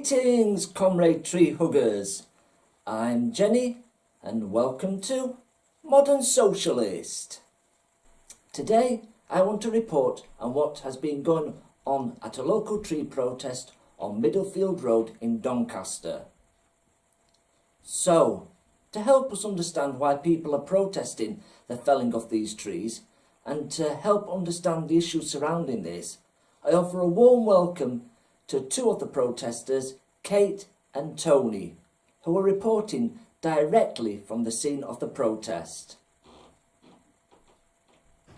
Greetings, comrade tree huggers. I'm Jenny and welcome to Modern Socialist. Today I want to report on what has been going on at a local tree protest on Middlefield Road in Doncaster. So, to help us understand why people are protesting the felling of these trees and to help understand the issues surrounding this, I offer a warm welcome to two of the protesters, Kate and Tony, who are reporting directly from the scene of the protest.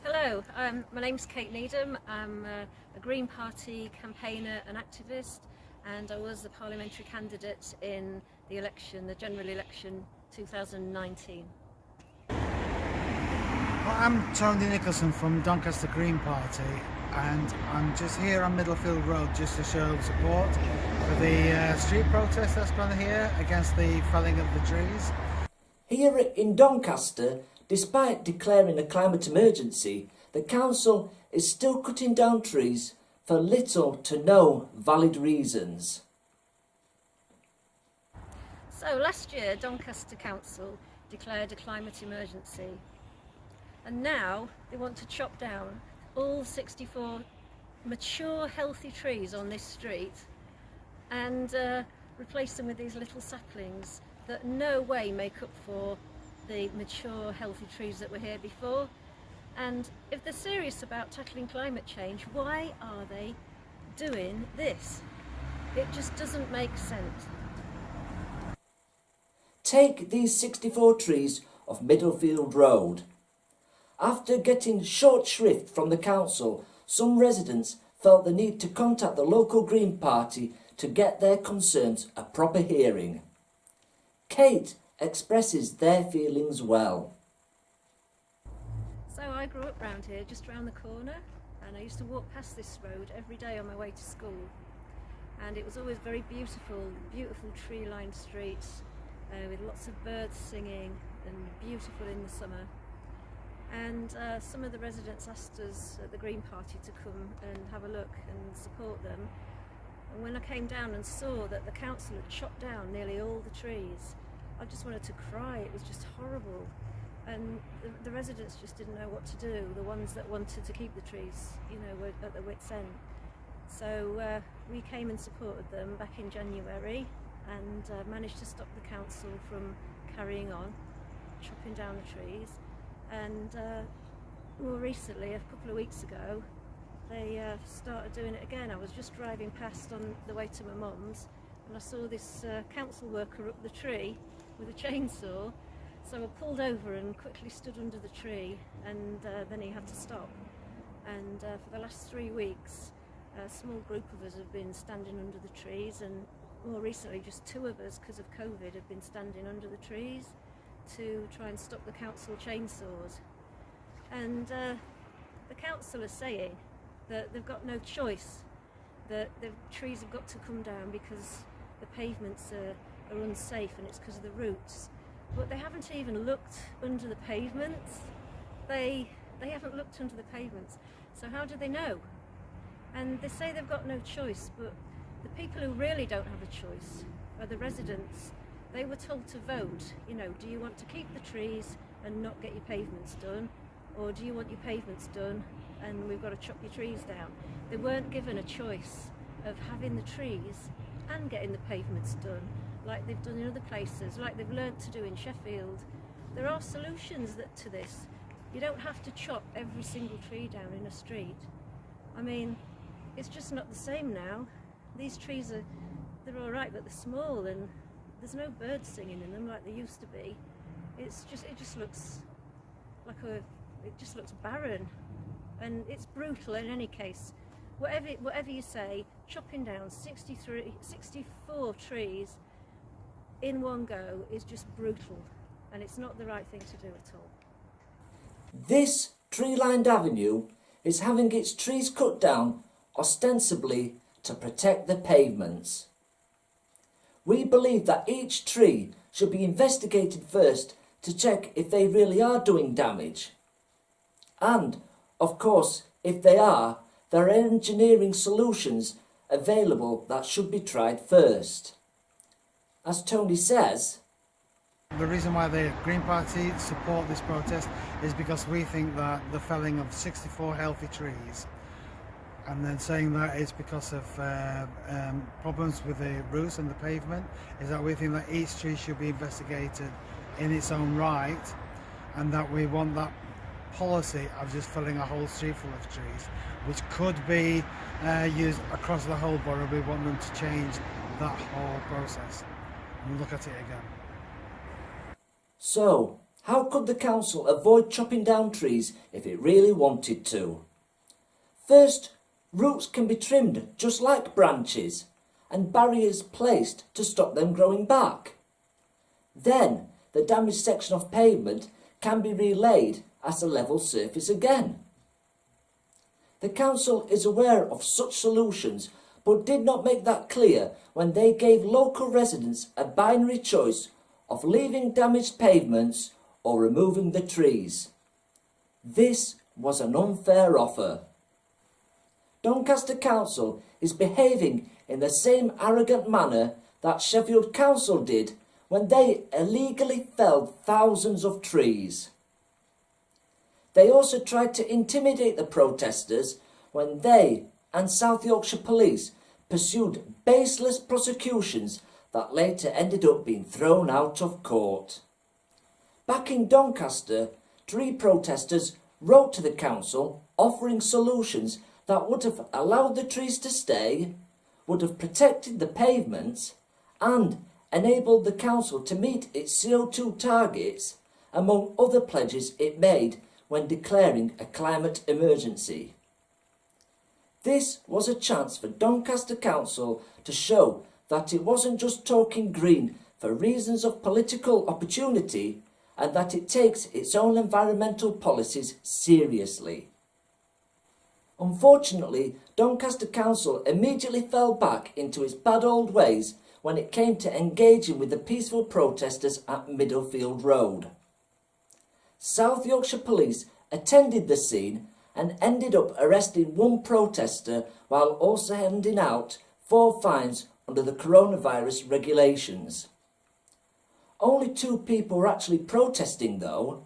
Hello, my name's Kate Needham. I'm a Green Party campaigner and activist, and I was the parliamentary candidate in the election, the general election 2019. I'm Tony Nicholson from Doncaster Green Party, and I'm just here on Middlefield Road just to show support for the street protest that's gone here against the felling of the trees. Here in Doncaster, despite declaring a climate emergency, the council is still cutting down trees for little to no valid reasons. So last year, Doncaster Council declared a climate emergency, and now they want to chop down all 64 mature, healthy trees on this street and replace them with these little saplings that no way make up for the mature, healthy trees that were here before. And if they're serious about tackling climate change, why are they doing this? It just doesn't make sense. Take these 64 trees off Middlefield Road. After getting short shrift from the council, some residents felt the need to contact the local Green Party to get their concerns a proper hearing. Kate expresses their feelings well. So I grew up round here, just round the corner, and I used to walk past this road every day on my way to school. And it was always very beautiful, beautiful tree-lined streets with lots of birds singing and beautiful in the summer. And some of the residents asked us at the Green Party to come and have a look and support them. And when I came down and saw that the council had chopped down nearly all the trees, I just wanted to cry. It was just horrible. And the residents just didn't know what to do. The ones that wanted to keep the trees, were at their wits' end. So we came and supported them back in January and managed to stop the council from carrying on, chopping down the trees. And more recently, a couple of weeks ago, they started doing it again. I was just driving past on the way to my mum's, and I saw this council worker up the tree with a chainsaw. So I pulled over and quickly stood under the tree, and then he had to stop. And for the last 3 weeks, a small group of us have been standing under the trees, and more recently just 2 of us, because of COVID, have been standing under the trees to try and stop the council chainsaws. And the council are saying that they've got no choice, that the trees have got to come down because the pavements are unsafe and it's because of the roots. But they haven't even looked under the pavements. They haven't looked under the pavements. So how do they know? And they say they've got no choice, but the people who really don't have a choice are the residents. They were told to vote, do you want to keep the trees and not get your pavements done? Or do you want your pavements done and we've got to chop your trees down? They weren't given a choice of having the trees and getting the pavements done, like they've done in other places, like they've learnt to do in Sheffield. There are solutions to this. You don't have to chop every single tree down in a street. I mean, it's just not the same now. These trees they're all right, but they're small and there's no birds singing in them like there used to be. It just looks barren, and it's brutal in any case. Whatever you say, chopping down 64 trees in one go is just brutal, and it's not the right thing to do at all. This tree-lined avenue is having its trees cut down ostensibly to protect the pavements. We believe that each tree should be investigated first to check if they really are doing damage. And, of course, if they are, there are engineering solutions available that should be tried first. As Tony says, the reason why the Green Party support this protest is because we think that the felling of 64 healthy trees, and then saying that it's because of problems with the roofs and the pavement, is that we think that each tree should be investigated in its own right, and that we want that policy of just filling a whole street full of trees, which could be used across the whole borough. We want them to change that whole process and look at it again. so how could the council avoid chopping down trees if it really wanted to? First, roots can be trimmed just like branches and barriers placed to stop them growing back. Then the damaged section of pavement can be relaid as a level surface again. The council is aware of such solutions but did not make that clear when they gave local residents a binary choice of leaving damaged pavements or removing the trees. This was an unfair offer. Doncaster Council is behaving in the same arrogant manner that Sheffield Council did when they illegally felled thousands of trees. They also tried to intimidate the protesters when they and South Yorkshire Police pursued baseless prosecutions that later ended up being thrown out of court. Back in Doncaster, tree protesters wrote to the council offering solutions that would have allowed the trees to stay, would have protected the pavements, and enabled the council to meet its CO2 targets, among other pledges it made when declaring a climate emergency. This was a chance for Doncaster Council to show that it wasn't just talking green for reasons of political opportunity, and that it takes its own environmental policies seriously. Unfortunately, Doncaster Council immediately fell back into its bad old ways when it came to engaging with the peaceful protesters at Middlefield Road. South Yorkshire Police attended the scene and ended up arresting one protester while also handing out 4 fines under the coronavirus regulations. Only 2 people were actually protesting though,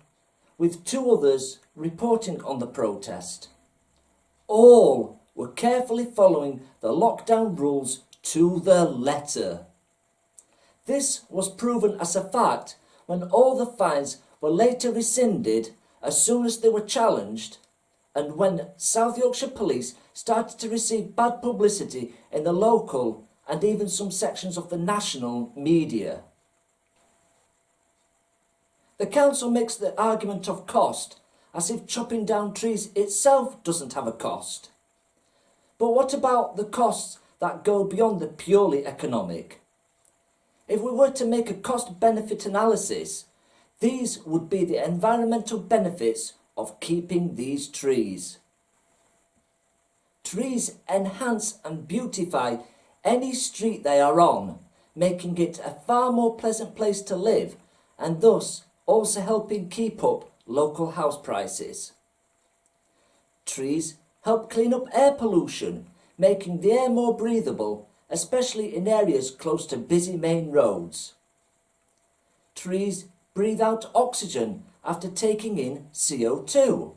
with 2 others reporting on the protest. All were carefully following the lockdown rules to the letter. This was proven as a fact when all the fines were later rescinded as soon as they were challenged, and when South Yorkshire Police started to receive bad publicity in the local and even some sections of the national media. The council makes the argument of cost, as if chopping down trees itself doesn't have a cost. But what about the costs that go beyond the purely economic? If we were to make a cost-benefit analysis, these would be the environmental benefits of keeping these trees. Trees enhance and beautify any street they are on, making it a far more pleasant place to live, and thus also helping keep up local house prices. Trees help clean up air pollution, making the air more breathable, especially in areas close to busy main roads. Trees breathe out oxygen after taking in CO2.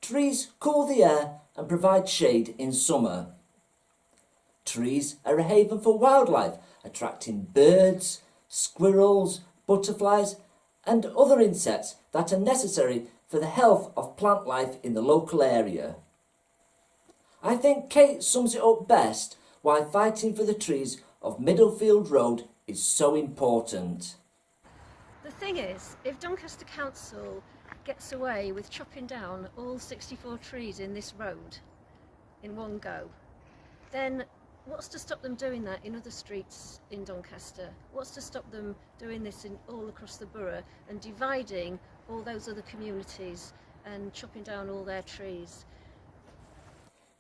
Trees cool the air and provide shade in summer. Trees are a haven for wildlife, attracting birds, squirrels, butterflies and other insects that are necessary for the health of plant life in the local area. I think Kate sums it up best why fighting for the trees of Middlefield Road is so important. The thing is, if Doncaster Council gets away with chopping down all 64 trees in this road in one go, then what's to stop them doing that in other streets in Doncaster? What's to stop them doing this in all across the borough and dividing all those other communities and chopping down all their trees?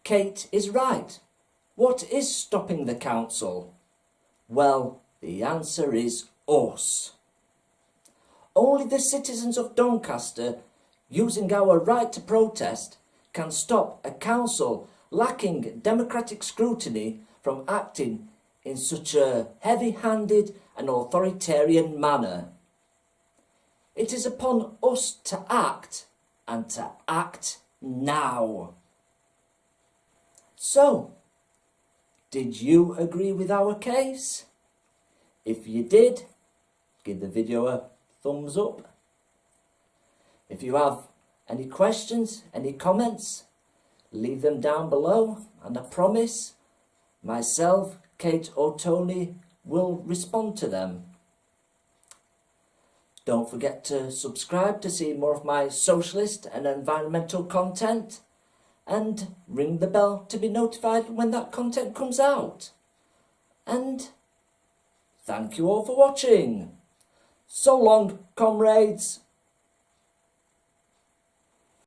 Kate is right. What is stopping the council? Well, the answer is us. Only the citizens of Doncaster, using our right to protest, can stop a council lacking democratic scrutiny from acting in such a heavy-handed and authoritarian manner. It is upon us to act, and to act now. So, did you agree with our case? If you did, give the video a thumbs up. If you have any questions, any comments, leave them down below, and I promise myself, Kate or Tony will respond to them. Don't forget to subscribe to see more of my socialist and environmental content, and ring the bell to be notified when that content comes out. And thank you all for watching. So long, comrades.